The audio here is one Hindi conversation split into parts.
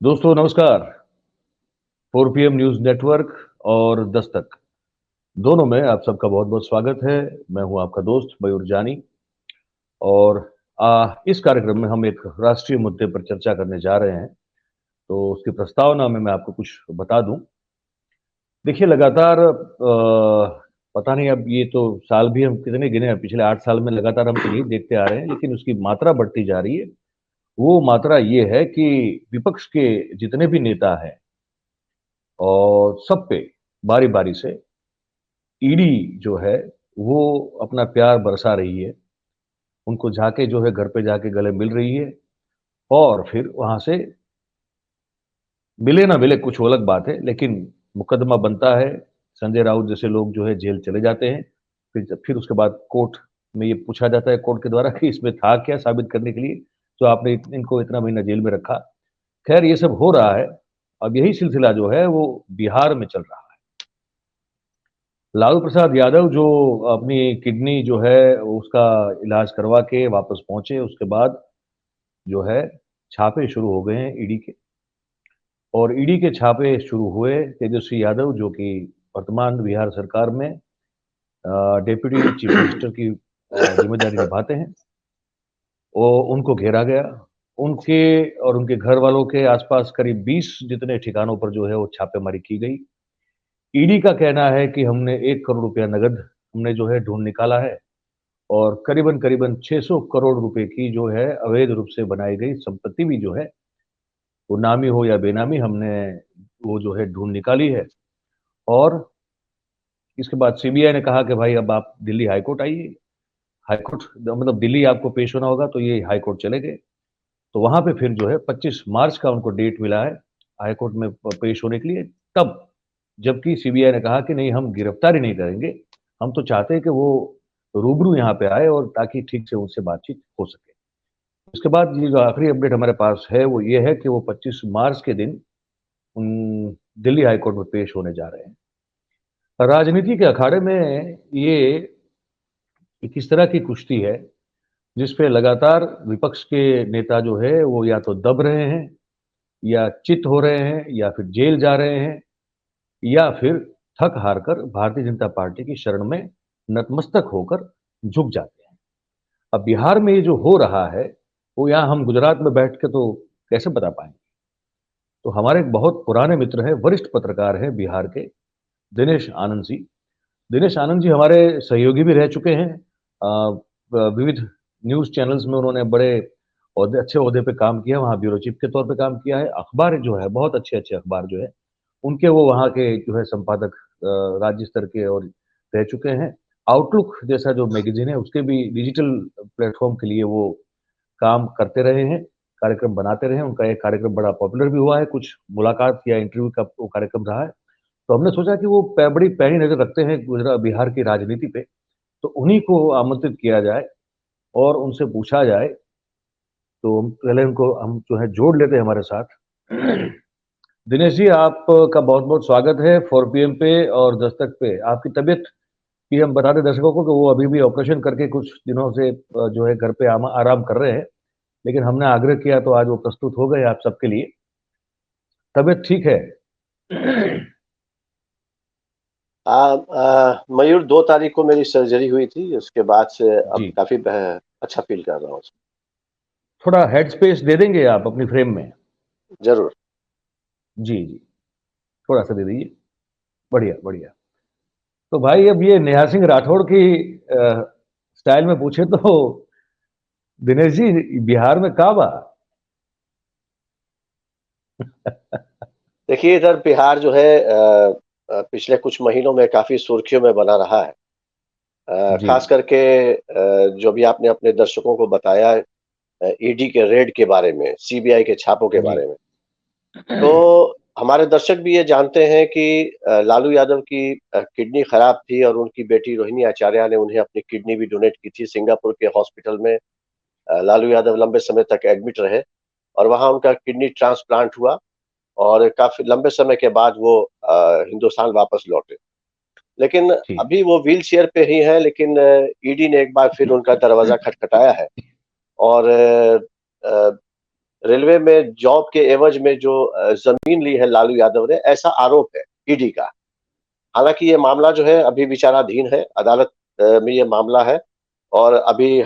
दोस्तों नमस्कार। 4 PM न्यूज़ नेटवर्क और दस्तक दोनों में आप सबका बहुत-बहुत स्वागत है। मैं हूं आपका दोस्त मयूर जानी और इस कार्यक्रम में हम एक राष्ट्रीय मुद्दे पर चर्चा करने जा रहे हैं। तो उसकी प्रस्तावना में मैं आपको कुछ बता दूं। देखिए लगातार पता नहीं अब ये तो साल भी हम कितने गिने हैं, पिछले 8 साल में लगातार हम तो यही देखते आ रहे हैं, लेकिन उसकी मात्रा बढ़ती जा रही है। वो मात्रा ये है कि विपक्ष के जितने भी नेता हैं और सब पे बारी-बारी से ईडी जो है वो अपना प्यार बरसा रही है। उनको जाके जो है घर पे जाके गले मिल रही है और फिर वहाँ से मिले ना मिले कुछ वो अलग बात है, लेकिन मुकदमा बनता है। संजय राउत जैसे लोग जो है जेल चले जाते हैं। फिर उसके बाद कोर्ट में ये पूछा जाता है कोर्ट के द्वारा कि इसमें था क्या साबित करने के लिए, जो आपने इनको इतना महीना जेल में रखा। खैर ये सब हो रहा है। अब यही सिलसिला जो है वो बिहार में चल रहा है। लालू प्रसाद यादव जो अपनी किडनी जो है उसका इलाज करवा के वापस पहुंचे, उसके बाद जो है छापे शुरू हो गए हैं ईडी के। और ईडी के छापे शुरू हुए। तेजस्वी यादव जो कि वर्तमान बिहार सरकार में डेप्यूटी चीफ मिनिस्टर की जिम्मेदारी निभाते हैं, वो उनको घेरा गया। उनके और उनके घर वालों के आसपास करीब 20 जितने ठिकानों पर जो है वो छापेमारी की गई। ईडी का कहना है कि हमने 1 करोड़ रुपया नगद हमने जो है ढूंढ निकाला है और करीबन-करीबन 600 करोड़ रुपए की जो है अवैध रूप से बनाई गई संपत्ति भी जो है, वो नामी हो या बेनामी हमने वो जो है ढूँढ निकाली है। और इसके बाद सीबीआई ने कहा कि भाई अब आप दिल्ली हाई कोर्ट आइए। हाई कोर्ट मतलब दिल्ली आपको पेश होना होगा, तो ये हाई कोर्ट चले गए। तो वहाँ पे फिर जो है 25 मार्च का उनको डेट मिला है हाई कोर्ट में पेश होने के लिए। तब जबकि सीबीआई ने कहा कि नहीं हम गिरफ्तारी नहीं करेंगे, हम तो चाहते हैं कि वो रूबरू यहाँ पे आए और ताकि ठीक से उनसे बातचीत हो सके। उसके बाद ये जो आखिरी अपडेट हमारे पास है वो ये है कि वो 25 मार्च के दिन दिल्ली हाई कोर्ट में पेश होने जा रहे हैं। राजनीति के अखाड़े में ये एक इस तरह की कुश्ती है जिस पे लगातार विपक्ष के नेता जो है वो या तो दब रहे हैं या चित हो रहे हैं या फिर जेल जा रहे हैं या फिर थक हार कर भारतीय जनता पार्टी की शरण में नतमस्तक होकर झुक जाते हैं। अब बिहार में ये जो हो रहा है वो यहाँ हम गुजरात में बैठ के तो कैसे बता पाएंगे। तो हमारे एक बहुत पुराने मित्र हैं, वरिष्ठ पत्रकार हैं बिहार के, दिनेश आनंद जी। दिनेश आनंद जी हमारे सहयोगी भी रह चुके हैं। विविध न्यूज़ चैनल्स में उन्होंने बड़े अच्छे ओहदे पे काम किया, वहाँ ब्यूरो चीफ के तौर पे काम किया है। अखबार जो है बहुत अच्छे-अच्छे अखबार जो है, उनके वो वहाँ के जो है संपादक राज्य स्तर के और रह चुके हैं। आउटलुक जैसा जो मैगज़ीन है उसके भी डिजिटल प्लेटफ़ॉर्म के लिए वो काम करते रहे हैं, कार्यक्रम बनाते रहे हैं। उनका एक कार्यक्रम बड़ा पॉपुलर भी हुआ है, कुछ मुलाकात या इंटरव्यू का वो कार्यक्रम रहा है। तो हमने सोचा कि वो बड़ी पैनी नज़र रखते हैं बिहार की राजनीति पे, तो उन्हीं को आमंत्रित किया जाए और उनसे पूछा जाए। तो पहले उनको हम जो है जोड़ लेते हैं हमारे साथ। दिनेश जी आपका बहुत-बहुत स्वागत है 4 PM पे और दस्तक पे। आपकी तबीयत की हम बता दें दर्शकों को कि वो अभी भी ऑपरेशन करके कुछ दिनों से जो है घर पे आराम कर रहे हैं। लेकिन हमने आग्रह किया तो आज वो प्रस्तुत हो गए आप सबके लिए। तबीयत ठीक है? मयूर 2 तारीख को मेरी सर्जरी हुई थी, उसके बाद से अब जी। काफी अच्छा फील कर रहा हूँ। थोड़ा हेड स्पेस दे देंगे आप अपनी फ्रेम में? जरूर। जी, जी। थोड़ा-सा दे दीजिए। बढ़िया, बढ़िया। तो भाई अब ये नेहा सिंह राठौड़ की स्टाइल में पूछे तो दिनेश जी बिहार में का बा? देखिए, इधर बिहार जो है पिछले कुछ महीनों में काफी सुर्खियों में बना रहा है। जी, खास करके जो भी आपने अपने दर्शकों को बताया ईडी के रेड के बारे में, सीबीआई के छापों के जी। बारे में, तो हमारे दर्शक भी ये जानते हैं कि लालू यादव की किडनी खराब थी और उनकी बेटी रोहिणी आचार्य ने उन्हें अपनी किडनी भी डोनेट की थी। सिंगापुर के हॉस्पिटल में लालू यादव लंबे समय तक एडमिट रहे और वहां उनका किडनी ट्रांसप्लांट हुआ और काफी लंबे समय के बाद वो हिंदुस्तान वापस लौटे। लेकिन जी, अभी वो व्हील चेयर पे ही है, लेकिन ईडी ने एक बार फिर उनका दरवाजा खटखटाया है और रेलवे में जॉब के एवज में जो जमीन ली है लालू यादव ने, ऐसा आरोप है ईडी का। हालांकि ये मामला जो है अभी विचाराधीन है, अदालत में ये मामला है। और अभी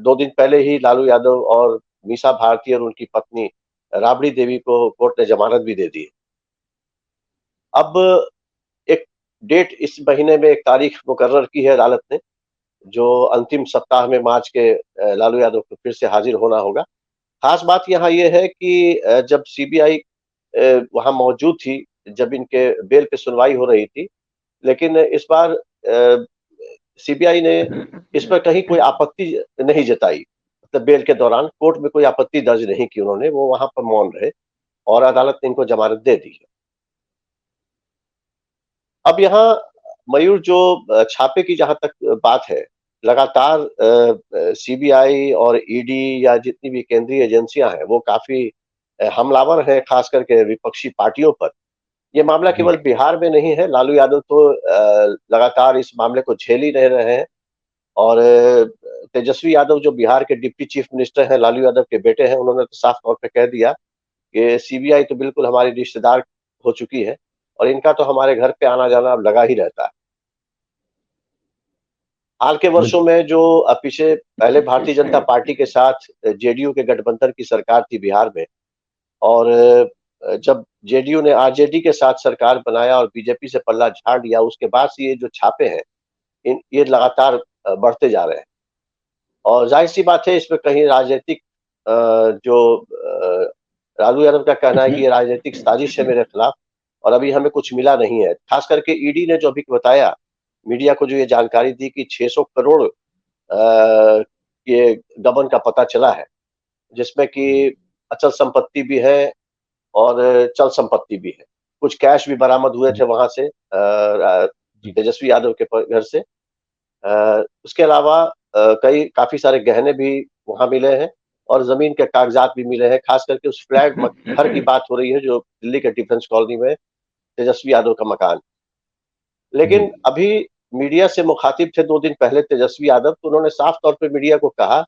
2 दिन पहले ही लालू यादव और मीसा भारती और उनकी पत्नी राबड़ी देवी को कोर्ट ने जमानत भी दे दी है। अब एक डेट इस महीने में एक तारीख मुकर्रर की है अदालत ने, जो अंतिम सप्ताह में मार्च के लालू यादव को फिर से हाजिर होना होगा। खास बात यहाँ ये है कि जब सीबीआई वहाँ मौजूद थी, जब इनके बेल पे सुनवाई हो रही थी, लेकिन इस बार सीबीआई ने इस पर कहीं कोई आपत्ति नहीं जताई। मतलब बेल के दौरान कोर्ट में कोई आपत्ति दर्ज नहीं की उन्होंने, वो वहाँ पर मौन रहे और अदालत ने इनको जमानत दे दी है। अब यहाँ मयूर जो छापे की जहाँ तक बात है, लगातार सीबीआई और ईडी या जितनी भी केंद्रीय एजेंसियां हैं वो काफी हमलावर हैं, खास करके विपक्षी पार्टियों पर। ये मामला जी, केवल बिहार में नहीं है, लालू यादव तो लगातार इस मामले को झेल ही नहीं रहे हैं। और तेजस्वी यादव जो बिहार के डिप्टी चीफ मिनिस्टर हैं, लालू यादव के बेटे हैं, उन्होंने तो साफ तौर पे कह दिया कि सीबीआई तो बिल्कुल हमारी रिश्तेदार हो चुकी है और इनका तो हमारे घर पे आना जाना अब लगा ही रहता है। हाल के वर्षों बिल्कुल। में जो पीछे पहले भारतीय जनता पार्टी के साथ जेडीयू के गठबंधन की सरकार थी बिहार में, और जब जेडीयू ने आरजेडी के साथ सरकार बनाया और बीजेपी से पल्ला झाड़ लिया, उसके बाद से ये जो छापे हैं ये लगातार बढ़ते जा रहे हैं। और जाहिर सी बात है, इसमें कहीं राजनीतिक जो लालू यादव का कहना है कि ये राजनीतिक साजिश है मेरे खिलाफ, और अभी हमें कुछ मिला नहीं है। खास करके ईडी ने जो अभी बताया, मीडिया को जो ये जानकारी दी कि 600 करोड़ ये गबन का पता चला है, जिसमें कि अचल संपत्ति भी है और चल संपत्ति भी है। कुछ कैश भी बरामद हुए थे जी, वहां से, जी, तेजस्वी यादव के घर से। उसके अलावा कई काफी सारे गहने भी वहां मिले हैं और जमीन के कागजात भी मिले हैं। खास करके उस फ्लैट घर की बात हो रही है जो दिल्ली के डिफेंस कॉलोनी में तेजस्वी यादव का मकान। जी, लेकिन अभी मीडिया से मुखातिब थे 2 दिन पहले तेजस्वी यादव, तो उन्होंने साफ तौर पे मीडिया को कहा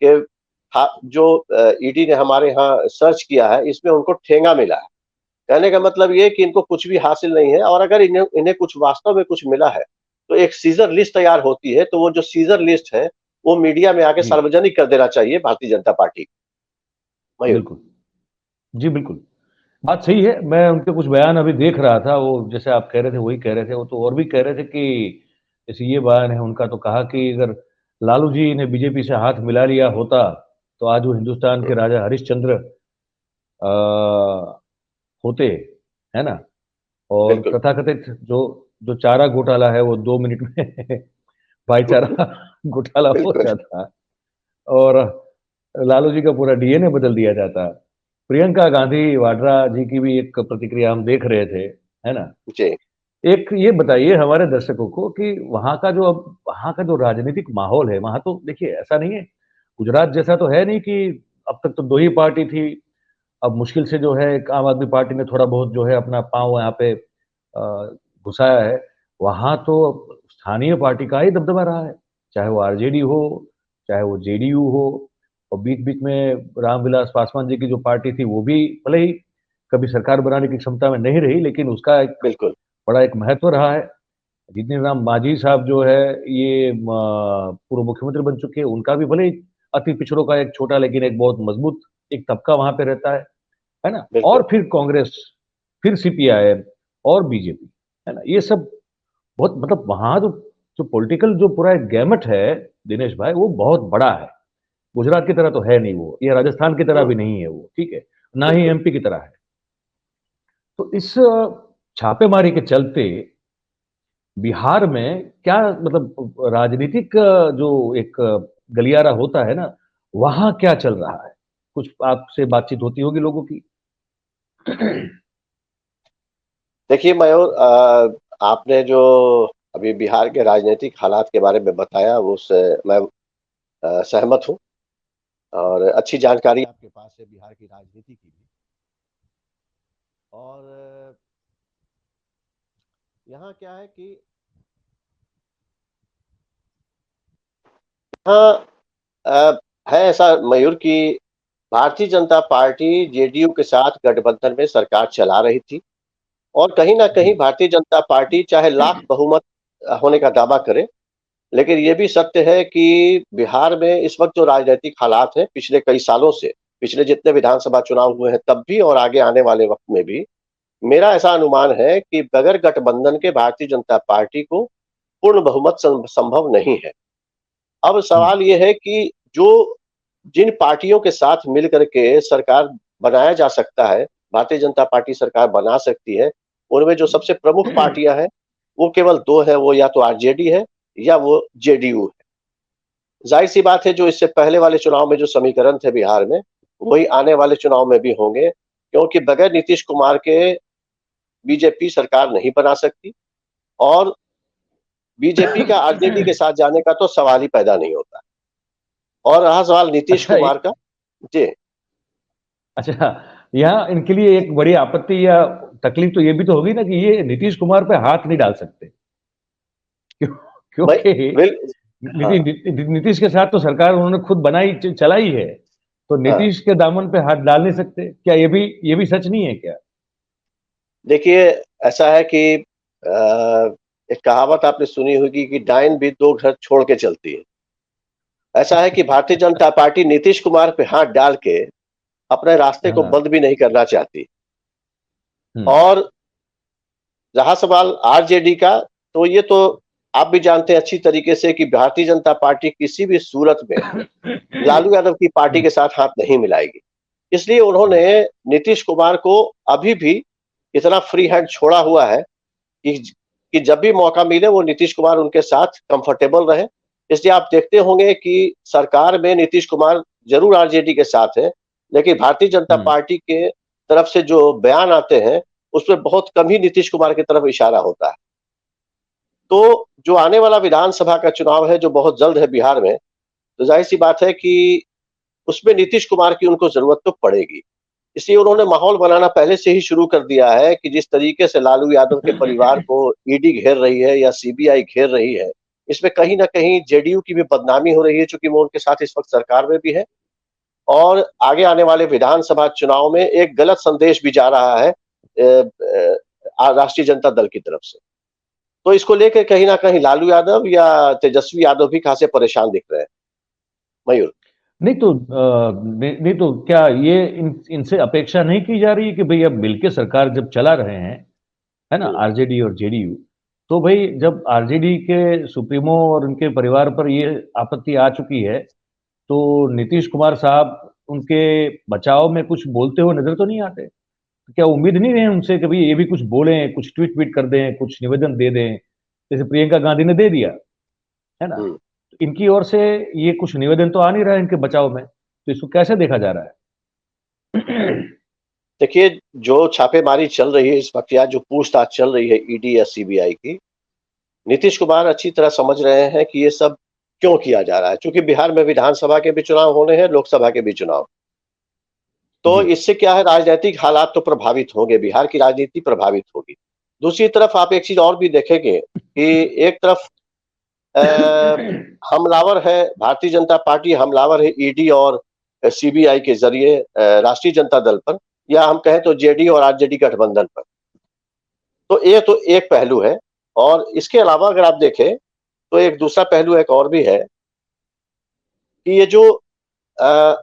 कि जो ईडी ने हमारे यहाँ सर्च किया है, इसमें उनको ठेंगा मिला है। कहने का मतलब ये कि इनको कुछ भी हासिल नहीं है, और अगर इन्हें इन्हें कुछ वास्तव में कुछ मिला है, तो एक सीजर लिस्ट तैयार होती है, तो वो जो सीजर लिस्ट है, वो मीडिया में आके जी, सार्वजनिक कर देना चाहिए भारतीय जनता पार्टी को। मयूर। बिल्कुल। जी, बिल्कुल। बात सही है, मैं उनके कुछ बयान अभी देख रहा था, वो जैसे आप कह रहे थे वही कह रहे थे, वो तो और भी कह रहे थे कि जैसे ये बयान है उनका, तो कहा कि अगर लालू जी ने बीजेपी से हाथ मिला लिया होता, तो आज वो हिंदुस्तान के हुँ, राजा हरिश्चंद्र होते, है ना? और बिल्कुल, तथाकथित जो जो चारा घोटाला है वो 2 मिनट में भाईचारा घोटाला हो बिल्कुल, जाता और लालू जी का पूरा डीएनए बदल दिया जाता। प्रियंका गांधी वाड्रा जी की भी एक प्रतिक्रिया हम देख रहे थे, है ना? जी, एक ये बताइए हमारे दर्शकों को कि वहाँ का जो राजनीतिक माहौल है, वहाँ तो देखिए ऐसा नहीं है, गुजरात जैसा तो है नहीं कि अब तक तो 2 ही पार्टी थी, अब मुश्किल से जो है एक आम आदमी पार्टी ने थोड़ा बहुत जो है अपना पाँव यहाँ पे घुसाया है। वहाँ तो स्थानीय पार्टी का ही दबदबा रहा है, चाहे वो आरजेडी हो, चाहे वो जेडीयू हो, और बीच-बीच में रामविलास पासवान जी की जो पार्टी थी, वो भी भले ही कभी सरकार बनाने की क्षमता में नहीं रही, लेकिन उसका एक बिल्कुल, बड़ा एक महत्व रहा है। जितने राम मांझी साहब जो है ये पूर्व मुख्यमंत्री बन चुके हैं, उनका भी भले ही अति पिछड़ों का एक छोटा लेकिन एक बहुत मजबूत एक तबका वहाँ पे रहता है ना? बिल्कुल। और फिर कांग्रेस, फिर सीपीआईएम और बीजेपी, है ना? ये सब बहुत मतलब वहाँ जो पॉलिटिकल जो पूरा एक गैमट है, दिनेश भाई, वो बहुत बड़ा है। गुजरात की तरह तो है नहीं वो, या राजस्थान की तरह हुँ, भी नहीं है वो, ठीक है? ना ही बिल्कुल। एमपी की तरह है। तो इस छापेमारी के चलते बिहार में क्या मतलब राजनीतिक जो एक गलियारा होता है ना, वहाँ क्या चल रहा है? कुछ आपसे बातचीत होती होगी लोगों की? देखिए मयूर, आपने जो अभी बिहार के राजनीतिक हालात के बारे में बताया, उससे मैं सहमत हूँ, और अच्छी जानकारी आपके पास है बिहार की राजनीति की भी। और यहाँ क्या है कि हाँ, है ऐसा मयूर कि भारतीय जनता पार्टी जेडीयू के साथ गठबंधन में सरकार चला रही थी और कहीं न कहीं भारतीय जनता पार्टी चाहे लाख बहुमत होने का दावा करे, लेकिन ये भी सत्य है कि बिहार में इस वक़्त जो राजनीतिक हालात हैं पिछले कई सालों से, पिछले जितने विधानसभा चुनाव हुए हैं तब भी और आगे आने वाले वक़्त में भी, मेरा ऐसा अनुमान है कि बगैर गठबंधन के भारतीय जनता पार्टी को पूर्ण बहुमत संभव नहीं है। अब सवाल ये है कि जो जिन पार्टियों के साथ मिल कर के सरकार बनाया जा सकता है, भारतीय जनता पार्टी सरकार बना सकती है, उनमें जो सबसे प्रमुख पार्टियां हैं, वो केवल 2 है, वो या तो आरजेडी है या वो जेडीयू है। ज़ाहिर-सी बात है जो इससे पहले वाले चुनाव में जो समीकरण थे बिहार में, वही आने वाले चुनाव में भी होंगे, क्योंकि बगैर नीतीश कुमार के बीजेपी सरकार नहीं बना सकती और बीजेपी का आरजेडी के साथ जाने का तो सवाल ही पैदा नहीं होता। और रहा सवाल नीतीश अच्छा कुमार का, जी। अच्छा, यहाँ इनके लिए एक बड़ी आपत्ति या तकलीफ तो ये भी तो होगी ना कि ये नीतीश कुमार पे हाथ नहीं डाल सकते। क्यों? भाई क्योंकि बिल हाँ, नीतीश के साथ तो सरकार उन्होंने खुद बनाई चलाई है, तो हाँ। नीतीश के दामन पे हाथ डाल नहीं सकते। क्या ये भी सच नहीं है क्या? देखिए, ऐसा है कि एक कहावत आपने सुनी होगी कि डायन भी 2 घर छोड़ के चलती है। ऐसा है कि भारतीय जनता पार्टी नीतीश कुमार पे हाथ डाल के अपने रास्ते को हाँ। बंद भी नहीं करना चाहती। हुँ। और रहा सवाल आरजेडी का, तो ये तो आप भी जानते हैं अच्छी तरीके से कि भारतीय जनता पार्टी किसी भी सूरत में लालू यादव की पार्टी हुँ, के साथ हाथ नहीं मिलाएगी। इसलिए उन्होंने हुँ, नीतीश कुमार को अभी भी इतना फ्री हैंड छोड़ा हुआ है कि जब भी मौका मिले वो नीतीश कुमार उनके साथ कंफर्टेबल रहे। इसलिए आप देखते होंगे कि सरकार में नीतीश कुमार ज़रूर आरजेडी के साथ है, लेकिन भारतीय जनता हुँ, पार्टी के तरफ से जो बयान आते हैं, उसमें बहुत कम ही नीतीश कुमार की तरफ इशारा होता है। तो जो आने वाला विधानसभा का चुनाव है, जो बहुत जल्द है बिहार में, तो ज़ाहिर-सी बात है कि उसमें नीतीश कुमार की उनको ज़रूरत तो पड़ेगी। इसलिए उन्होंने माहौल बनाना पहले से ही शुरू कर दिया है कि जिस तरीके से लालू यादव के परिवार को ईडी घेर रही है या सीबीआई घेर रही है, इसमें कहीं न कहीं जेडीयू की भी बदनामी हो रही है, चूँकि वो उनके साथ इस वक़्त सरकार में भी है और आगे आने वाले विधानसभा चुनाव में एक गलत संदेश भी जा रहा है राष्ट्रीय जनता दल की तरफ से। तो इसको लेके कहीं न कहीं लालू यादव या तेजस्वी यादव भी खासे परेशान दिख रहे हैं। मयूर। नहीं तो नहीं तो क्या ये इनसे अपेक्षा नहीं की जा रही है कि भई अब मिलके सरकार जब चला रहे हैं, है ना? हुँ, आरजेडी और जेडीयू, तो भई जब आरजेडी के सुप्रीमो और उनके परिवार पर ये आपत्ति आ चुकी है, तो नीतीश कुमार साहब उनके बचाव में कुछ बोलते हुए नज़र तो नहीं आते? क्या उम्मीद नहीं है उनसे कि भई ये भी कुछ बोलें, कुछ ट्वीट-व्वीट कर दें, कुछ निवेदन दे दें, जैसे प्रियंका गांधी ने दे दिया, है ना? हुँ। इनकी ओर से ये कुछ निवेदन तो आ नहीं रहा है इनके बचाव में, तो इसको कैसे देखा जा रहा है? देखिए, जो छापेमारी चल रही है इस वक़्त या जो पूछताछ चल रही है ईडी या सीबीआई की, नीतीश कुमार अच्छी तरह समझ रहे हैं कि ये सब क्यों किया जा रहा है। चूँकि बिहार में विधानसभा के भी चुनाव होने हैं, लोकसभा के भी चुनाव। तो जी। इससे क्या है राजनैतिक हालात तो प्रभावित होंगे, बिहार की राजनीति प्रभावित होगी। दूसरी तरफ आप एक चीज़ और भी देखेंगे कि एक तरफ अ, हमलावर है भारतीय जनता पार्टी हमलावर है ईडी और सीबीआई के ज़रिए राष्ट्रीय जनता दल पर या हम कहें तो जेडीयू और आरजेडी गठबंधन पर। तो एक पहलू है और इसके अलावा अगर आप देखें, तो एक दूसरा पहलू एक और भी है कि ये अ,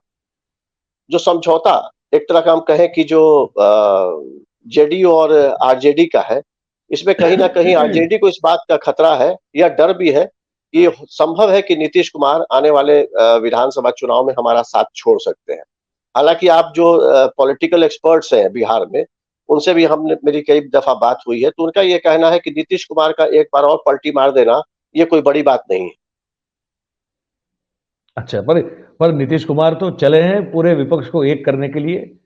जो समझौता एक तरह का हम कहें कि जो जेडीयू और आरजेडी का है, इसमें कहीं न कहीं आरजेडी को इस बात का खतरा है या डर भी है कि संभव है कि नीतीश कुमार आने वाले विधानसभा चुनाव में हमारा साथ छोड़ सकते हैं। हालाँकि आप जो पॉलिटिकल एक्सपर्ट्स हैं बिहार में, उनसे भी हमने मेरी कई दफ़ा बात हुई है, तो उनका ये कहना है कि नीतीश कुमार का एक बार और पलटी मार देना, ये कोई बड़ी बात नहीं है। अच्छा, पर नीतीश कुमार तो चले हैं पूरे विपक्ष को एक करने के लिए। हुँ,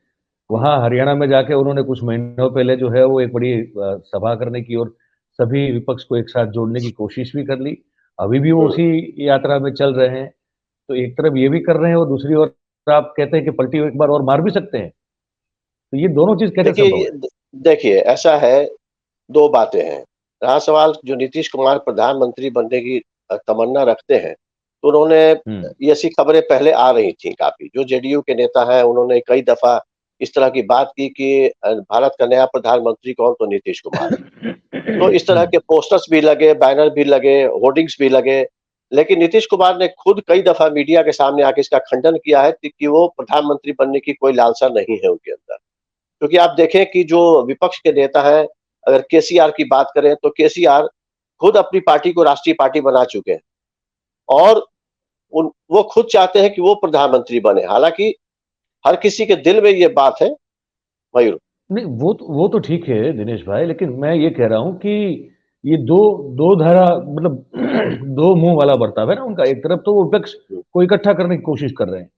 वहाँ हरियाणा में जाके उन्होंने कुछ महीनों पहले जो है वो एक बड़ी सभा करने की और सभी विपक्ष को एक साथ जोड़ने की कोशिश भी कर ली। अभी भी वो हुँ। उसी यात्रा में चल रहे हैं। तो एक तरफ ये भी कर रहे हैं और दूसरी ओर आप कहते हैं कि पलटी एक बार और मार भी सकते हैं। तो ये दोनों चीज़ कैसे देखिए संभव ये है? देखिए ऐसा है 2 बातें हैं। रहा सवाल जो नीतीश कुमार प्रधानमंत्री बनने की तमन्ना रखते हैं, तो उन्होंने ये ऐसी खबरें पहले आ रही थी काफी। जो जेडीयू के नेता हैं उन्होंने कई दफा इस तरह की बात की कि भारत का नया प्रधानमंत्री कौन, तो नीतीश कुमार। तो इस तरह के पोस्टर्स भी लगे, बैनर भी लगे, होर्डिंग्स भी लगे, लेकिन नीतीश कुमार ने खुद कई दफा मीडिया के सामने आके इसका खंडन किया है कि वो प्रधानमंत्री बनने की कोई लालसा नहीं है उनके अंदर। क्योंकि आप देखें कि जो विपक्ष के नेता हैं, अगर केसीआर की बात करें तो केसीआर खुद अपनी पार्टी को राष्ट्रीय पार्टी बना चुके हैं और वो खुद चाहते हैं कि वो प्रधानमंत्री बने। हालांकि हर किसी के दिल में ये बात है मयूर। नहीं, वो तो ठीक है दिनेश भाई, लेकिन मैं ये कह रहा हूं कि ये दो दो धारा मतलब दो मुंह वाला बर्ताव है ना उनका। एक तरफ तो वो विपक्ष को इकट्ठा करने की कोशिश कर रहे हैं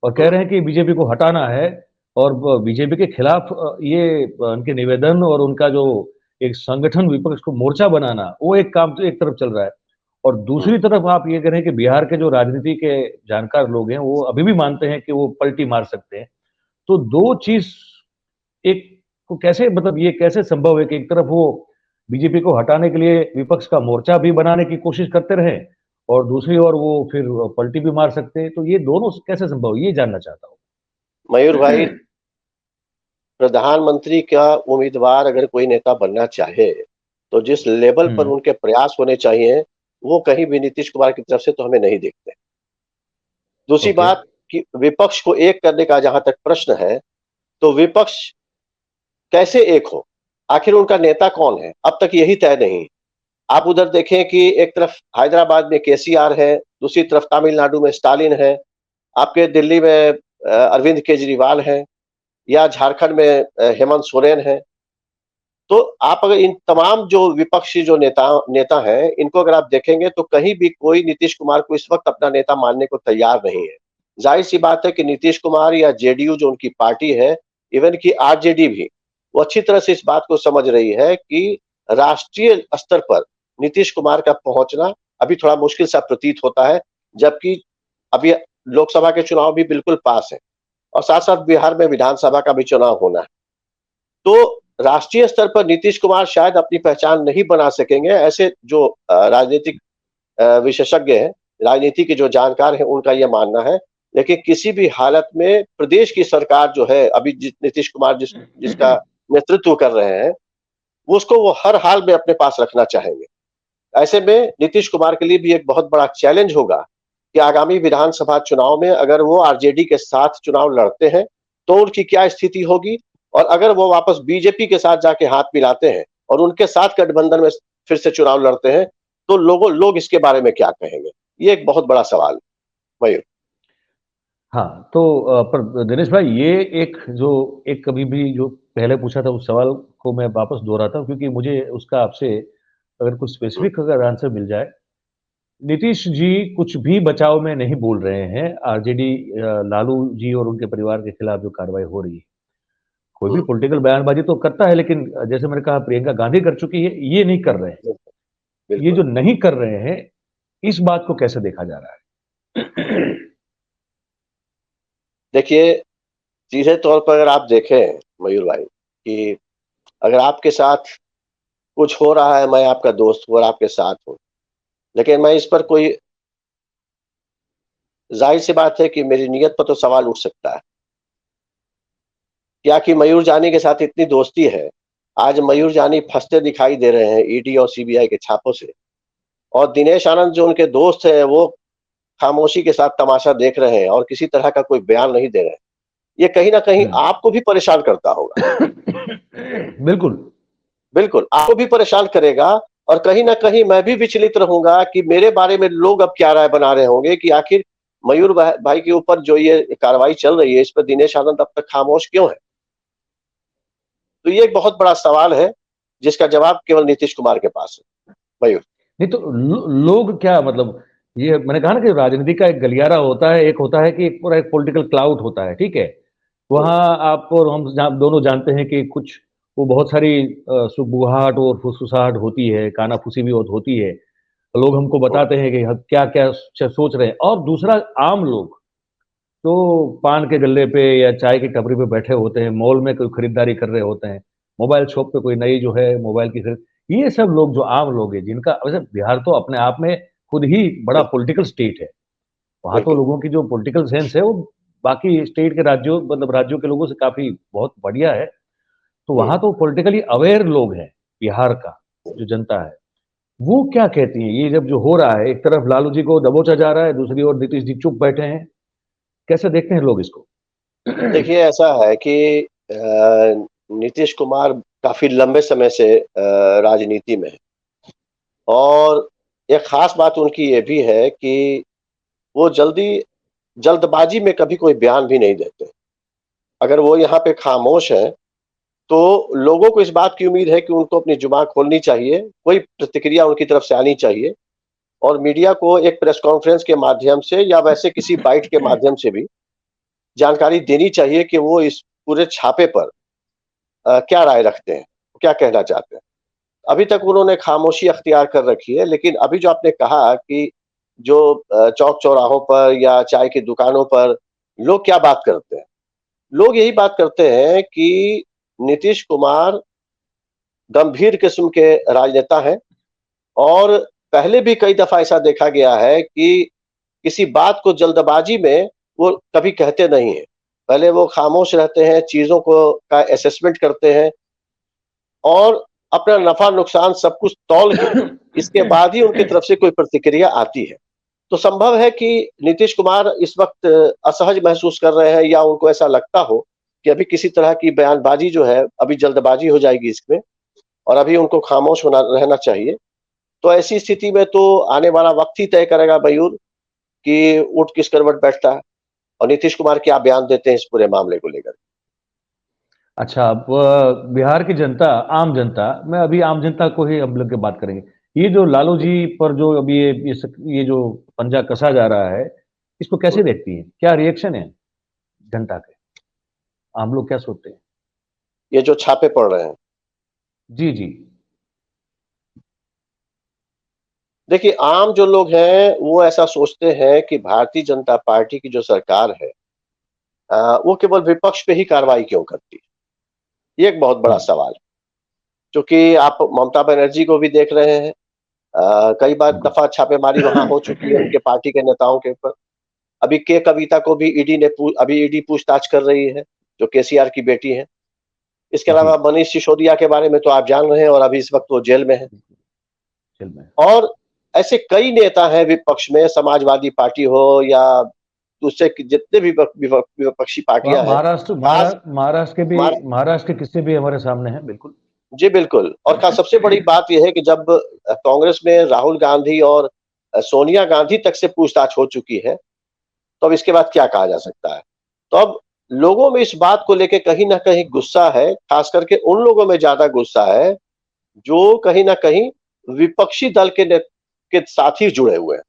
और कह रहे हैं कि बीजेपी को हटाना है, और बीजेपी के खिलाफ ये उनके निवेदन और उनका जो एक संगठन विपक्ष को मोर्चा बनाना, वो एक काम तो एक तरफ चल रहा है। और दूसरी तरफ आप ये कह रहे हैं कि बिहार के जो राजनीति के जानकार लोग हैं वो अभी भी मानते हैं कि वो पलटी मार सकते हैं। तो दो चीज एक को कैसे, मतलब ये कैसे संभव है कि एक तरफ वो बीजेपी को हटाने के लिए विपक्ष का मोर्चा भी बनाने की कोशिश करते रहे और दूसरी ओर वो फिर पलटी भी मार सकते हैं? तो ये दोनों कैसे संभव है, ये जानना चाहता हूँ। मयूर भाई, प्रधानमंत्री का उम्मीदवार अगर कोई नेता बनना चाहे तो जिस लेवल पर उनके प्रयास होने चाहिए वो कहीं भी नीतीश कुमार की तरफ से तो हमें नहीं दिखते। दूसरी बात कि विपक्ष को एक करने का जहां तक प्रश्न है, तो विपक्ष कैसे एक हो, आखिर उनका नेता कौन है, अब तक यही तय नहीं। आप उधर देखें कि एक तरफ हैदराबाद में केसीआर है, दूसरी तरफ तमिलनाडु में स्टालिन है, आपके दिल्ली में अरविंद केजरीवाल है, या झारखंड में हेमंत सोरेन है। तो आप अगर इन तमाम जो विपक्षी जो नेता हैं, इनको अगर आप देखेंगे तो कहीं भी कोई नीतीश कुमार को इस वक्त अपना नेता मानने को तैयार नहीं है। जाहिर सी बात है कि नीतीश कुमार या जेडीयू जो उनकी पार्टी है, इवन की आरजेडी भी, वो अच्छी तरह से इस बात को समझ रही है कि राष्ट्रीय स्तर पर नीतीश कुमार का पहुंचना अभी थोड़ा मुश्किल सा प्रतीत होता है, जबकि अभी लोकसभा के चुनाव भी बिल्कुल पास है और साथ साथ बिहार में विधानसभा का भी चुनाव होना है। तो राष्ट्रीय स्तर पर नीतीश कुमार शायद अपनी पहचान नहीं बना सकेंगे। ऐसे जो राजनीतिक विशेषज्ञ हैं, राजनीति के जो जानकार हैं, उनका यह मानना है। लेकिन किसी भी हालत में प्रदेश की सरकार जो है अभी नीतीश कुमार जिसका नेतृत्व कर रहे हैं, वो उसको वो हर हाल में अपने पास रखना चाहेंगे। ऐसे में नीतीश कुमार के लिए भी एक बहुत बड़ा चैलेंज होगा कि आगामी विधानसभा चुनाव में अगर वो आरजेडी के साथ चुनाव लड़ते हैं तो उनकी क्या स्थिति होगी, और अगर वो वापस बीजेपी के साथ जाके हाथ मिलाते हैं और उनके साथ गठबंधन में फिर से चुनाव लड़ते हैं तो लोग इसके बारे में क्या कहेंगे, ये एक बहुत बड़ा सवाल है मयूर। हाँ, तो पर दिनेश भाई, ये एक कभी भी जो पहले पूछा था उस सवाल को मैं वापस दोहराता हूँ, क्योंकि मुझे उसका आपसे अगर कुछ स्पेसिफिक अगर आंसर मिल जाए। नीतीश जी कुछ भी बचाव में नहीं बोल रहे हैं आरजेडी लालू जी और उनके परिवार के खिलाफ जो कार्रवाई हो रही है। कोई भी पॉलिटिकल बयानबाजी तो करता है, लेकिन जैसे मैंने कहा प्रियंका गांधी कर चुकी है, ये नहीं कर रहे हैं। ये जो नहीं कर रहे हैं, इस बात को कैसे देखा जा रहा है? देखिए, सीधे तौर पर अगर आप देखें मयूर भाई कि अगर आपके साथ कुछ हो रहा है, मैं आपका दोस्त हूं और आपके साथ हूं, लेकिन मैं इस पर कोई, जाहिर सी बात है कि मेरी नीयत पर तो सवाल उठ सकता है। क्या कि मयूर जानी के साथ इतनी दोस्ती है, आज मयूर जानी फंसते दिखाई दे रहे हैं ईडी और सीबीआई के छापों से, और दिनेश आनंद जो उनके दोस्त हैं वो खामोशी के साथ तमाशा देख रहे हैं और किसी तरह का कोई बयान नहीं दे रहे हैं। ये कहीं ना कहीं आपको भी परेशान करता होगा। बिल्कुल बिल्कुल आपको भी परेशान करेगा, और कहीं ना कहीं मैं भी विचलित रहूंगा कि मेरे बारे में लोग अब क्या राय बना रहे होंगे कि आखिर मयूर भाई के ऊपर जो ये कार्रवाई चल रही है, इस पर दिनेश आनंद अब तक खामोश क्यों है। तो ये एक बहुत बड़ा सवाल है जिसका जवाब केवल नीतीश कुमार के पास है मयूर। नहीं तो लोग क्या, मतलब ये मैंने कहा ना कि राजनीति का एक गलियारा होता है, एक होता है कि एक पूरा एक पॉलिटिकल क्लाउड होता है, ठीक है। वहां आप और हम दोनों जानते हैं कि कुछ वो बहुत सारी सुगबुगाहट और फुसफुसाहट होती है, कानाफूसी भी होती है। लोग हमको बताते हैं कि क्या क्या सोच रहे हैं, और दूसरा आम लोग तो पान के गल्ले पे या चाय की टपरी पे बैठे होते हैं, मॉल में कोई खरीदारी कर रहे होते हैं, मोबाइल शॉप पे कोई नई जो है मोबाइल की खरीद, ये सब लोग जो आम लोग हैं, जिनका वैसे बिहार तो अपने आप में खुद ही बड़ा पॉलिटिकल स्टेट है, वहाँ तो लोगों की जो पॉलिटिकल सेंस है वो बाकी स्टेट के राज्यों मतलब राज्यों के लोगों से काफ़ी बहुत बढ़िया है। तो वहाँ तो पॉलिटिकली अवेयर लोग हैं, बिहार का जो जनता है। वो क्या कहती हैं? ये जब जो हो रहा है, एक तरफ लालू जी को दबोचा जा रहा है, दूसरी ओर नीतीश जी चुप बैठे हैं। कैसे देखते हैं लोग इसको? देखिए, ऐसा है कि नीतीश कुमार काफ़ी लंबे समय से राजनीति में है और एक ख़ास बात उनकी ये भी है कि वो जल्दबाज़ी में कभी कोई बयान भी नहीं देते। अगर वो यहाँ पे ख़ामोश हैं, तो लोगों को इस बात की उम्मीद है कि उनको अपनी जुबान खोलनी चाहिए, कोई प्रतिक्रिया उनकी तरफ से आनी चाहिए और मीडिया को एक प्रेस कॉन्फ्रेंस के माध्यम से या वैसे किसी बाइट के माध्यम से भी जानकारी देनी चाहिए कि वो इस पूरे छापे पर क्या राय रखते हैं, क्या कहना चाहते हैं। अभी तक उन्होंने खामोशी अख्तियार कर रखी है, लेकिन अभी जो आपने कहा कि जो चौक-चौराहों पर या चाय की दुकानों पर लोग क्या बात करते हैं? लोग यही बात करते हैं कि नीतीश कुमार गंभीर किस्म के राजनेता हैं और पहले भी कई दफ़ा ऐसा देखा गया है कि किसी बात को जल्दबाजी में वो कभी कहते नहीं हैं। पहले वो खामोश रहते हैं, चीज़ों को का असेसमेंट करते हैं और अपना नफ़ा-नुकसान सब कुछ तौल के इसके बाद ही उनकी तरफ से कोई प्रतिक्रिया आती है। तो संभव है कि नीतीश कुमार इस वक़्त असहज महसूस कर रहे हैं या उनको ऐसा लगता हो कि अभी किसी तरह की बयानबाज़ी जो है, अभी जल्दबाज़ी हो जाएगी इसमें और अभी उनको खामोश होना रहना चाहिए। तो ऐसी स्थिति में तो आने वाला वक़्त ही तय करेगा मयूर कि ऊँट किस करवट बैठता है और नीतीश कुमार क्या बयान देते हैं इस पूरे मामले को लेकर। अच्छा, अब बिहार की जनता, आम जनता, मैं अभी आम जनता को ही हम लोग के बात करेंगे। ये जो लालू जी पर जो अभी ये जो पंजा कसा जा रहा है, इसको कैसे देखती हैं? क्या रिएक्शन है जनता के? आम लोग क्या सोचते हैं? ये जो छापे पड़ रहे हैं, जी, जी। देखिए आम जो लोग हैं, वो ऐसा सोचते हैं कि भारतीय जनता पार्टी की जो सरकार है वो केवल विपक्ष पे ही कार्रवाई क्यों करती है? ये एक बहुत बड़ा हुँ, सवाल है। क्योंकि आप ममता बनर्जी को भी देख रहे हैं कई बार बिल्कुल। दफ़ा छापेमारी वहाँ हो चुकी है उनके पार्टी के नेताओं के ऊपर। अभी के कविता को भी अभी ईडी पूछताछ कर रही है, जो केसीआर की बेटी हैं। इसके जी, अलावा मनीष सिसोदिया के बारे में तो आप जान रहे हैं और अभी इस वक़्त वो जेल में है। बिल्कुल, चिल में। और ऐसे कई नेता हैं विपक्ष में, समाजवादी पार्टी हो या दूसरे जितने भी विपक्षी पार्टियां हैं, खास महाराष्ट्र के भी महारा- महाराष्ट्र के किस्से भी हमारे सामने हैं, बिल्कुल। जी बिल्कुल। और खास सबसे बड़ी बात यह है कि जब कांग्रेस में राहुल गांधी और सोनिया गांधी तक से पूछताछ हो चुकी है, तो अब इसके बाद क्या कहा जा सकता है? तो अब लोगों में इस बात को लेके कहीं ना कहीं गुस्सा है, खास करके उन लोगों में ज्यादा गुस्सा है जो कहीं ना कहीं विपक्षी दल के साथ ही जुड़े हुए हैं।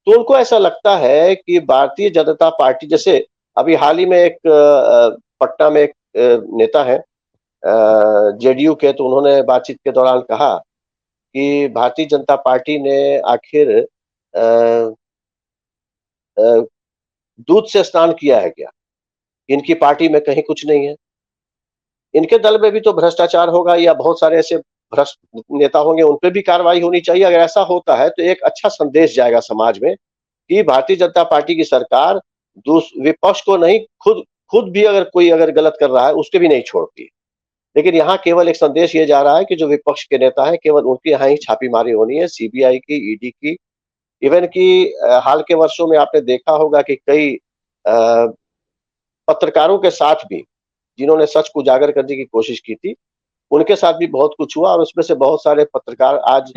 तो उनको ऐसा लगता है कि भारतीय जनता पार्टी जैसे अभी हाल ही में एक पटना में एक नेता है जेडीयू के, तो उन्होंने बातचीत के दौरान कहा कि भारतीय जनता पार्टी ने आखिर अ, अ, दूध से स्नान किया है क्या? इनकी पार्टी में कहीं कुछ नहीं है। इनके दल में भी तो भ्रष्टाचार होगा या बहुत सारे ऐसे भ्रष्ट नेता होंगे, उन पे भी कार्रवाई होनी चाहिए। अगर ऐसा होता है तो एक अच्छा संदेश जाएगा समाज में कि भारतीय जनता पार्टी की सरकार विपक्ष को नहीं, खुद खुद भी अगर कोई अगर गलत कर रहा है उसके भी नहीं छोड़ती। लेकिन यहाँ केवल एक संदेश ये जा रहा है कि जो विपक्ष के नेता हैं केवल उनके यहाँ ही छापेमारी होनी है, सीबीआई की, ईडी की। इवन की हाल के वर्षों में आपने देखा होगा कि कई पत्रकारों के साथ भी जिन्होंने सच को उजागर करने की कोशिश की थी, उनके साथ भी बहुत कुछ हुआ और उसमें से बहुत सारे पत्रकार आज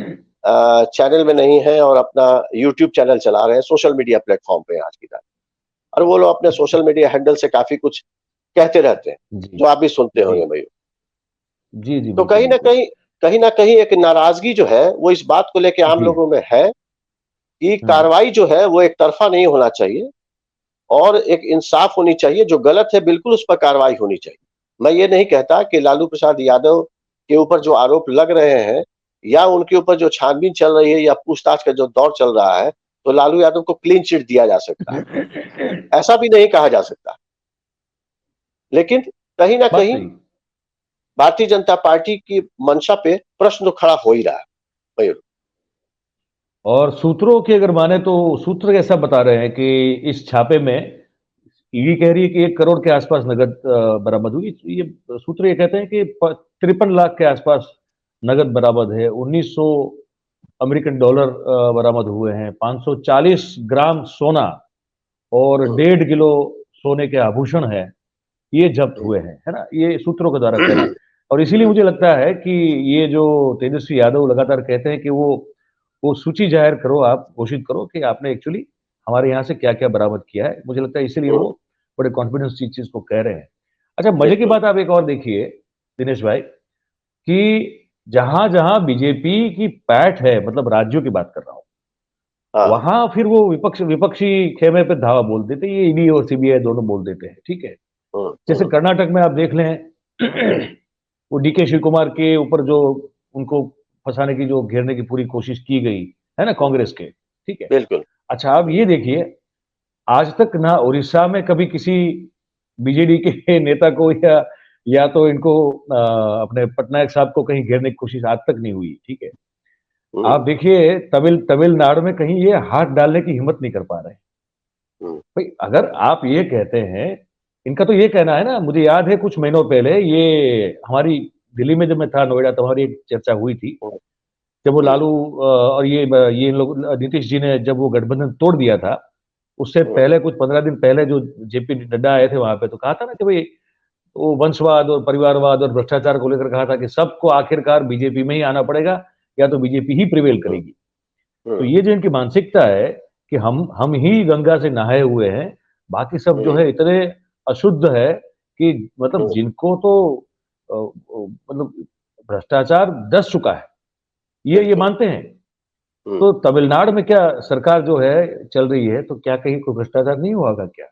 चैनल में नहीं है और अपना यूट्यूब चैनल चला रहे हैं, सोशल मीडिया प्लेटफॉर्म पे आज की तारीख। और वो लोग अपने सोशल मीडिया हैंडल से काफी कुछ कहते रहते हैं, जी, जो आप भी सुनते जी। होंगे भाई। जी, जी, तो बिल्कुल, बिल्कुल। कहीं ना कहीं एक नाराजगी जो है वो इस बात को लेके आम जी। लोगों में है कि हुँ। कार्रवाई जो है वो एक तरफा नहीं होना चाहिए और एक इंसाफ होनी चाहिए। जो गलत है बिल्कुल उस पर कार्रवाई होनी चाहिए। मैं ये नहीं कहता कि लालू प्रसाद यादव के ऊपर जो आरोप लग रहे हैं या उनके ऊपर जो छानबीन चल रही है या पूछताछ का जो दौर चल रहा है, तो लालू यादव को क्लीन चिट दिया जा सकता है, ऐसा भी नहीं कहा जा सकता। लेकिन कहीं ना बात कहीं सही। भारतीय जनता पार्टी की मंशा पे प्रश्न खड़ा हो ही रहा है मयूर। और सूत्रों की अगर माने तो सूत्र ऐसा बता रहे हैं कि इस छापे में ईडी कह रही है कि 1 करोड़ के आसपास नकद बरामद हुई। ये सूत्र ये कहते हैं कि 53 लाख के आसपास नकद बरामद है, 1900 अमेरिकन डॉलर बरामद हुए हैं, 540 ग्राम सोना और 1.5 किलो सोने के आभूषण है, ये जब्त हुए हैं, है ना? ये सूत्रों के द्वारा कहना। और इसीलिए मुझे लगता है कि ये जो तेजस्वी यादव लगातार कहते हैं कि वो सूची जाहिर करो, आप घोषित करो कि आपने एक्चुअली हमारे यहाँ से क्या-क्या बरामद किया है। मुझे लगता है इसीलिए वो बड़े कॉन्फिडेंस से इस चीज़ को कह रहे हैं। अच्छा, मज़े की बिल्कुल। बात आप एक और देखिए दिनेश भाई, कि जहाँ-जहाँ बीजेपी की पैठ है, मतलब राज्यों की बात कर रहा हूँ, हाँ। वहाँ फिर वो विपक्षी खेमे पे धावा बोल देते हैं, ये ईडी और सीबीआई दोनों बोल देते हैं, ठीक है? हुँ, जैसे हुँ, कर्नाटक में आप देख लें वो डीके शिव कुमार के ऊपर जो उनको फँसाने की जो घेरने की पूरी कोशिश की गई, है ना हुँ, कांग्रेस के, ठीक है? बिल्कुल। अच्छा आप ये देखिए, आज तक ना उड़ीसा में कभी किसी बीजेडी के नेता को या तो इनको अपने पटनायक साहब को कहीं घेरने की कोशिश आज तक नहीं हुई, ठीक है? हुँ, आप देखिए तमिलनाडु में कहीं ये हाथ डालने की हिम्मत नहीं कर पा रहे हैं। हुँ, भाई अगर आप ये कहते हैं, इनका तो ये कहना है ना, मुझे याद है कुछ महीनों पहले ये हमारी दिल्ली में जब मैं था नोएडा तो हमारी एक चर्चा हुई थी। हुँ, जब वो हुँ, लालू और ये इन लोग नीतीश जी ने जब वो गठबंधन तोड़ दिया था, उससे हुँ, पहले कुछ 15 दिन पहले जो जेपी नड्डा आए थे वहाँ पे तो कहा था ना कि भई वो वंशवाद और परिवारवाद और भ्रष्टाचार को लेकर कहा था कि सबको आखिरकार बीजेपी में ही आना पड़ेगा या तो बीजेपी ही प्रिवेल हुँ, करेगी। तो हुँ, ये जो इनकी मानसिकता है कि हम ही गंगा से नहाए हुए हैं, बाकी सब जो हुँ, है इतने अशुद्ध है कि मतलब हुँ, जिनको तो मतलब भ्रष्टाचार दस चुका है, ये बिल्कुल। मानते हैं। हुँ, तो तमिलनाडु में क्या सरकार जो है चल रही है, तो क्या कहीं कोई भ्रष्टाचार नहीं हुआ होगा क्या?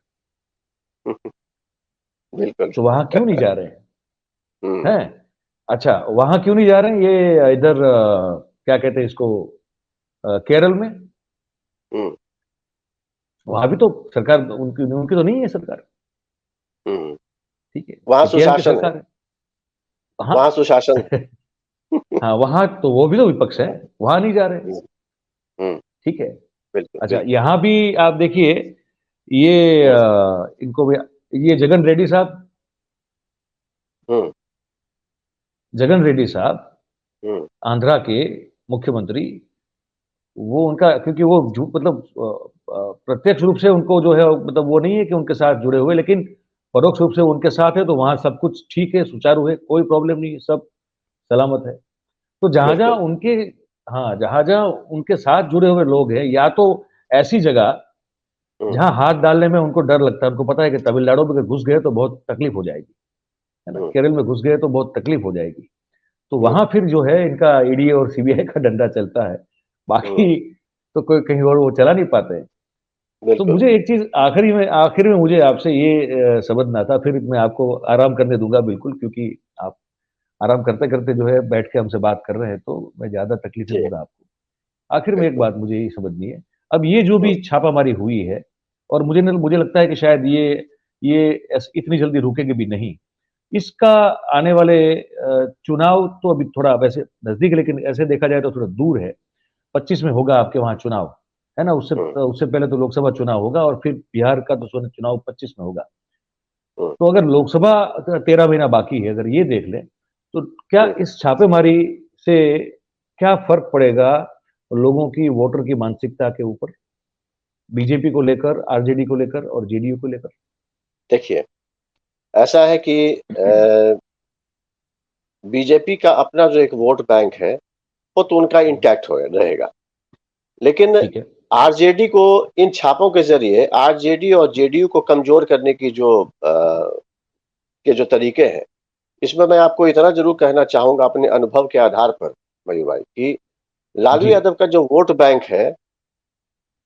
बिल्कुल। तो वहाँ क्यों नहीं जा रहे हुँ, हैं? हैं? अच्छा, वहाँ क्यों नहीं जा रहे हैं? ये इधर क्या कहते हैं इसको केरल में, हुँ, वहाँ भी तो सरकार उनकी उनकी तो नहीं है सरकार, हुँ। ठीक है? वहाँ सीपीएम की सुशासन है, सरकार है। हाँ। वहाँ सुशासन है। हाँ, वहाँ तो वो भी तो विपक्ष है, वहाँ नहीं जा रहे, हुँ, हुँ, ठीक है? बिल्कुल, अच्छा, बिल्कुल। यहाँ भी आप देखिए ये हुँ, इनको भी ये हुँ, जगन रेड्डी साहब हुँ, आंध्रा के मुख्यमंत्री, वो उनका क्योंकि वो मतलब प्रत्यक्ष रूप से उनको जो है मतलब वो नहीं है कि उनके साथ जुड़े हुए, लेकिन परोक्ष रूप से वो उनके साथ है, तो वहाँ सब कुछ ठीक है, सुचारू है, कोई प्रॉब्लम नहीं है, सब सलामत है। तो जहाँ-जहाँ बिल्कुल। उनके हाँ, जहाँ-जहाँ उनके साथ जुड़े हुए लोग हैं, या तो ऐसी जगह हुँ, जहाँ हाथ डालने में उनको डर लगता है, उनको पता है कि तमिलनाडु में अगर घुस गए तो बहुत तकलीफ हो जाएगी, है ना? हुँ, केरल में घुस गए तो बहुत तकलीफ हो जाएगी। तो हुँ, वहाँ फिर जो है इनका ईडी और सीबीआई का डंडा चलता है। हुँ, बाकी तो कोई कहीं और वो चला नहीं पाते हैं। तो बिल्कुल। मुझे एक चीज़ आखिर में मुझे आपसे ये समझना था, फिर मैं आपको आराम करने दूँगा बिल्कुल क्योंकि आप आराम करते-करते जो है बैठ के हमसे बात कर रहे हैं, तो मैं ज़्यादा तकलीफ़ें जी, दूँगा आपको। आखिर में एक बिल्कुल। बात मुझे ये समझनी है, अब ये जो हुँ, भी छापामारी हुई है और मुझे लगता है कि शायद ये इतनी जल्दी रुकेगी भी नहीं। इसका आने वाले चुनाव तो अभी थोड़ा वैसे नज़दीक है, लेकिन ऐसे देखा जाए तो थोड़ा दूर है। 25 में होगा आपके वहाँ चुनाव, है ना? हुँ, उससे पहले तो लोकसभा चुनाव होगा और फिर बिहार का तो चुनाव 25 में होगा। हुँ, तो अगर लोकसभा 13 महीना बाकी है, अगर ये देख लें, तो क्या हुँ। इस छापेमारी से क्या फ़र्क पड़ेगा लोगों की, वोटर की मानसिकता के ऊपर? बीजेपी को लेकर, आरजेडी को लेकर और जेडीयू को लेकर? देखिए, ऐसा है कि बीजेपी का अपना जो एक वोट बैंक है, वो तो उनका हुँ, इंटैक्ट हो रहेगा। लेकिन ठीक है। आरजेडी को इन छापों के ज़रिए आरजेडी और जेडीयू को कमज़ोर करने की के जो तरीके हैं, इसमें मैं आपको इतना ज़रूर कहना चाहूँगा अपने अनुभव के आधार पर मयूर भाई कि लालू जी। यादव का जो वोट बैंक है,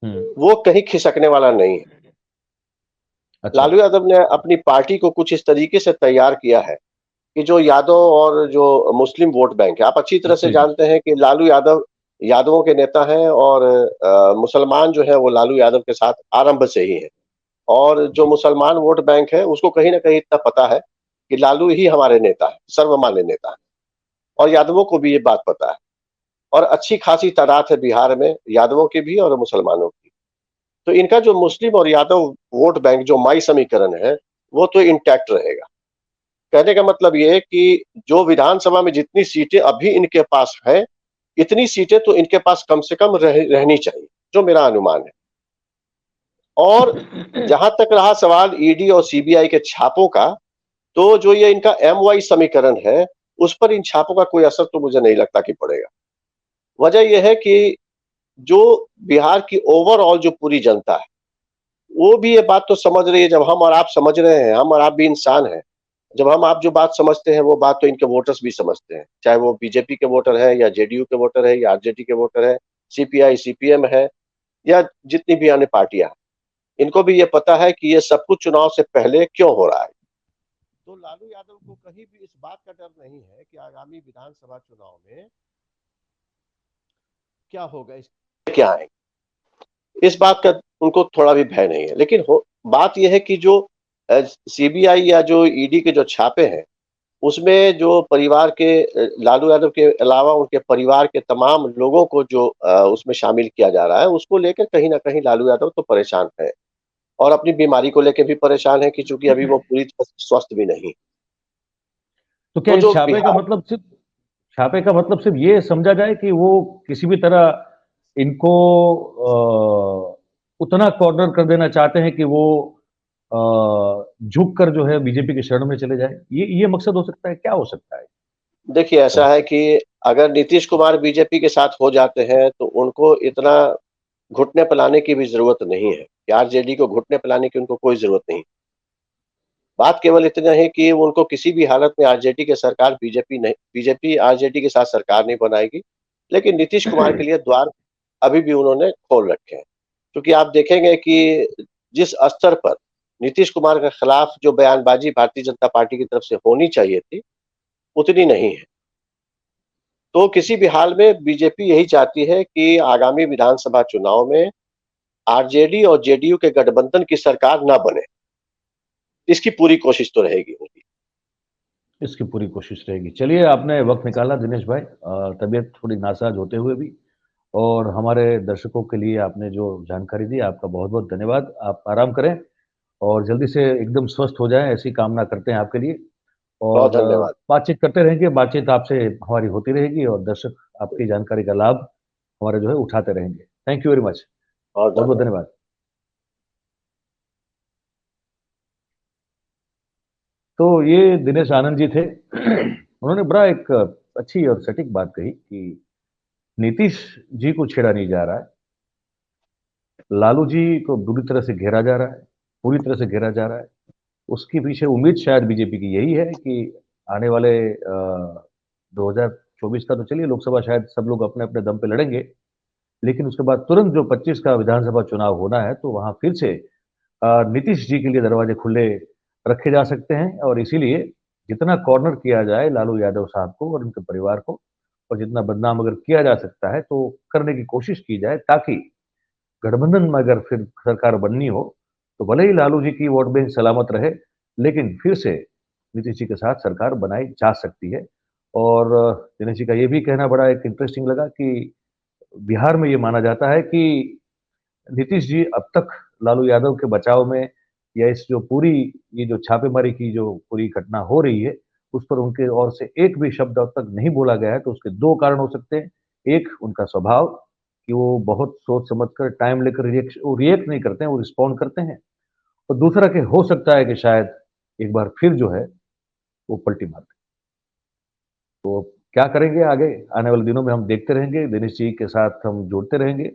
हुँ, वो कहीं खिसकने वाला नहीं है। अच्छा। लालू यादव ने अपनी पार्टी को कुछ इस तरीके से तैयार किया है कि जो यादव और जो मुस्लिम वोट बैंक है, आप अच्छी तरह से मुस्लिम, जानते हैं कि लालू यादव यादवों के नेता हैं और मुसलमान जो है वो लालू यादव के साथ आरंभ से ही है। और जो जी। मुसलमान वोट बैंक है उसको कहीं न कहीं इतना पता है कि लालू ही हमारे नेता है, सर्वमान्य नेता है और यादवों को भी ये बात पता है। और अच्छी खासी तादाद है बिहार में यादवों की भी और मुसलमानों की। तो इनका जो मुस्लिम और यादव वोट बैंक जो माई समीकरण है, वो तो इंटैक्ट रहेगा। कहने का मतलब ये है कि जो विधानसभा में जितनी सीटें अभी इनके पास हैं, इतनी सीटें तो इनके पास कम से कम रहनी चाहिए, जो मेरा अनुमान है। और जहां तक रहा सवाल ईडी और सीबीआई के छापों का, तो जो ये इनका एमवाई समीकरण है, उस पर इन छापों का कोई असर तो मुझे नहीं लगता कि पड़ेगा। वजह यह है कि जो बिहार की ओवरऑल जो पूरी जनता है, वो भी ये बात तो समझ रही है, जब हम और आप समझ रहे हैं, हम और आप भी इंसान हैं। जब हम आप जो बात समझते हैं, वो बात तो इनके वोटर्स भी समझते हैं। चाहे वो बीजेपी के वोटर है या जेडीयू के वोटर है या आरजेडी के वोटर है, सीपीआई, सीपीएम है या जितनी भी अन्य पार्टियां, इनको भी ये पता है कि ये सब कुछ चुनाव से पहले क्यों हो रहा है। तो लालू यादव को कहीं भी इस बात का डर नहीं है कि आगामी विधानसभा चुनाव में क्या होगा, इस क्या है, इस बात का उनको थोड़ा भी भय नहीं है। लेकिन बात यह है कि जो सीबीआई या जो ईडी के जो छापे हैं, उसमें जो परिवार के लालू यादव के अलावा उनके परिवार के तमाम लोगों को जो उसमें शामिल किया जा रहा है, उसको लेकर कहीं ना कहीं लालू यादव तो परेशान है और अपनी बीमारी को लेकर भी परेशान है कि चूंकि अभी वो पूरी तरह से स्वस्थ भी नहीं। तो क्या तो इस जो बिहार, छापे का मतलब सिर्फ ये समझा जाए कि वो किसी भी तरह इनको उतना कॉर्नर कर देना चाहते हैं कि वो झुक कर जो है बीजेपी के शरण में चले जाए, ये मकसद हो सकता है, क्या हो सकता है? देखिए ऐसा है कि अगर नीतीश कुमार बीजेपी के साथ हो जाते हैं, तो उनको इतना घुटने पिलाने की भी जरूरत नहीं है कि आरजेडी को घुटने पिलाने की उनको कोई जरूरत नहीं। बात केवल इतना है कि उनको किसी भी हालत में आरजेडी की सरकार बीजेपी आरजेडी के साथ सरकार नहीं बनाएगी। लेकिन नीतीश कुमार के लिए द्वार अभी भी उन्होंने खोल रखे हैं, क्योंकि आप देखेंगे कि जिस स्तर पर नीतीश कुमार के खिलाफ जो बयानबाजी भारतीय जनता पार्टी की तरफ से होनी चाहिए थी, उतनी नहीं है। तो किसी भी हाल में बीजेपी यही चाहती है कि आगामी विधानसभा चुनाव में आरजेडी और जेडीयू के गठबंधन की सरकार ना बने। इसकी पूरी कोशिश तो रहेगी उनकी। इसकी पूरी कोशिश रहेगी। चलिए, आपने वक्त निकाला दिनेश भाई, तबीयत थोड़ी नासाज होते हुए भी, और हमारे दर्शकों के लिए आपने जो जानकारी दी, आपका बहुत बहुत धन्यवाद। आप आराम करें और जल्दी से एकदम स्वस्थ हो जाएं, ऐसी कामना करते हैं आपके लिए। बहुत और धन्यवाद। बातचीत करते रहेंगे, बातचीत आपसे हमारी होती रहेगी और दर्शक आपकी जानकारी का लाभ हमारे जो है उठाते रहेंगे। Thank you very much. बहुत बहुत बहुत धन्यवाद। धन्यवाद। तो ये दिनेश आनंद जी थे। उन्होंने बड़ा एक अच्छी और सटीक बात कही कि नीतीश जी को छेड़ा नहीं जा रहा है, लालू जी को बुरी तरह से घेरा जा रहा है, पूरी तरह से घेरा जा रहा है। उसके पीछे उम्मीद शायद बीजेपी की यही है कि आने वाले 2024 का तो चलिए, लोकसभा शायद सब लोग अपने अपने दम पे लड़ेंगे, लेकिन उसके बाद तुरंत जो 25 का विधानसभा चुनाव होना है, तो वहां फिर से नीतीश जी के लिए दरवाजे खुले रखे जा सकते हैं। और इसीलिए जितना कॉर्नर किया जाए लालू यादव साहब को और उनके परिवार को, और जितना बदनाम अगर किया जा सकता है तो करने की कोशिश की जाए, ताकि गठबंधन में अगर फिर सरकार बननी हो, तो भले ही लालू जी की वोट बैंक सलामत रहे, लेकिन फिर से नीतीश जी के साथ सरकार बनाई जा सकती है। और दिनेश जी का ये भी कहना बड़ा एक इंटरेस्टिंग लगा कि बिहार में ये माना जाता है कि नीतीश जी अब तक लालू यादव के बचाव में, या इस जो पूरी ये जो छापेमारी की जो पूरी घटना हो रही है, उस पर उनके ओर से एक भी शब्द अब तक नहीं बोला गया है। तो उसके दो कारण हो सकते हैं। एक, उनका स्वभाव कि वो बहुत सोच समझ कर, टाइम लेकर रिएक्ट नहीं करते हैं, वो रिस्पॉन्ड करते हैं। और दूसरा कि हो सकता है कि शायद एक बार फिर जो है वो पलटी मार दें। तो क्या करेंगे आगे आने वाले दिनों में हम देखते रहेंगे, दिनेश जी के साथ हम जुड़ते रहेंगे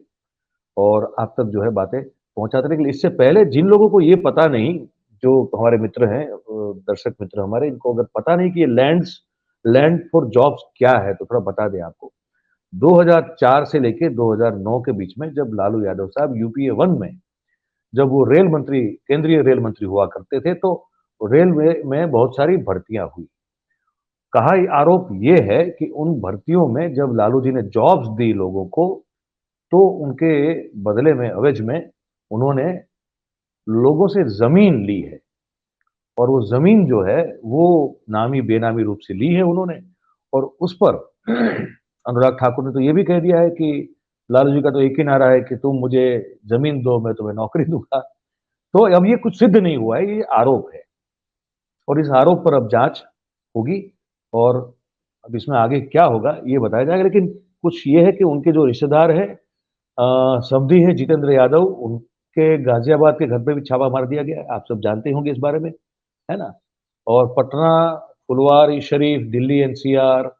और आप तक जो है बातें पहुंचाते रहेंगे। इससे पहले जिन लोगों को ये पता नहीं, जो हमारे मित्र हैं, दर्शक मित्र हमारे, इनको अगर पता नहीं कि ये लैंड फॉर जॉब्स क्या है, तो थोड़ा बता दें आपको। 2004 से लेके 2009 के बीच में, जब लालू यादव साहब यूपीए 1 में, जब वो रेल मंत्री, केंद्रीय रेल मंत्री हुआ करते थे, तो रेलवे में बहुत सारी भर्तियां हुई। कहा आरोप ये है कि उन भर्तियों में जब लालू जी ने जॉब्स दी लोगों को, तो उनके बदले में, अवज में, उन्होंने लोगों से जमीन ली है। और वो जमीन जो है वो नामी बेनामी रूप से ली है उन्होंने, और उस पर अनुराग ठाकुर ने तो ये भी कह दिया है कि लालू जी का तो एक ही नारा है कि तुम मुझे जमीन दो, मैं तुम्हें नौकरी दूंगा। तो अब ये कुछ सिद्ध नहीं हुआ है, ये आरोप है और इस आरोप पर अब जांच होगी और अब इसमें आगे क्या होगा ये बताया जाएगा। लेकिन कुछ ये है कि उनके जो रिश्तेदार है, समधी है जितेंद्र यादव, उनके गाजियाबाद के घर पे भी छापा मार दिया गया है। आप सब जानते होंगे इस बारे में, है ना? और पटना, फुलवारी शरीफ, दिल्ली एनसीआर,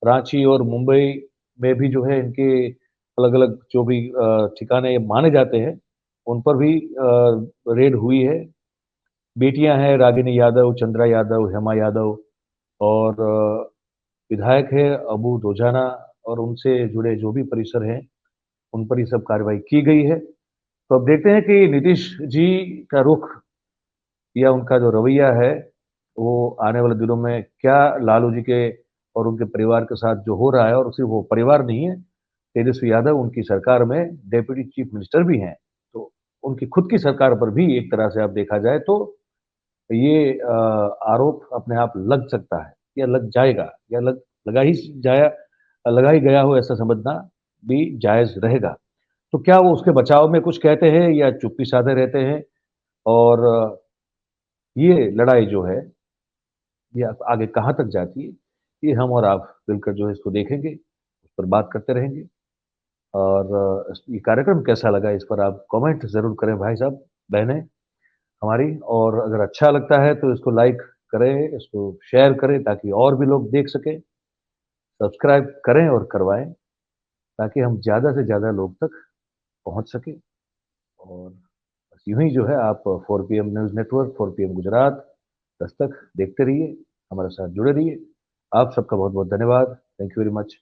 रांची और मुंबई में भी जो है इनके अलग-अलग जो भी ठिकाने माने जाते हैं, उन पर भी रेड हुई है। बेटियां हैं रागिनी यादव, चंद्रा यादव, हेमा यादव और विधायक है अबू दोजाना और उनसे जुड़े जो भी परिसर हैं, उन पर ये सब कार्रवाई की गई है। तो अब देखते हैं कि नीतीश जी का रुख या उनका जो रवैया है, वो आने वाले दिनों में क्या लालू जी के और उनके परिवार के साथ जो हो रहा है, और सिर्फ वो परिवार नहीं है, तेजस्वी यादव उनकी सरकार में डेप्यूटी चीफ मिनिस्टर भी हैं। तो उनकी खुद की सरकार पर भी एक तरह से आप देखा जाए तो ये आरोप अपने आप लग सकता है या लग जाएगा या लगा ही गया हो ऐसा समझना भी जायज़ रहेगा। तो क्या वो उसके बचाव में कुछ कहते हैं या चुप्पी साधे रहते हैं? और ये लड़ाई जो है, ये आगे कहाँ तक जाती है, ये हम और आप मिलकर जो है इसको देखेंगे, उस पर बात करते रहेंगे। और ये कार्यक्रम कैसा लगा इस पर आप कमेंट ज़रूर करें भाई साहब, बहनें हमारी। और अगर अच्छा लगता है तो इसको लाइक करें, इसको शेयर करें ताकि और भी लोग देख सकें। सब्सक्राइब करें और करवाएँ ताकि हम ज़्यादा से ज़्यादा लोग तक पहुँच सकें। और बस यूँ ही जो है आप 4 PM news network, 4 PM Gujarat, Dastak देखते रहिए, हमारे साथ जुड़े रहिए। आप सबका बहुत-बहुत धन्यवाद। Thank you very much.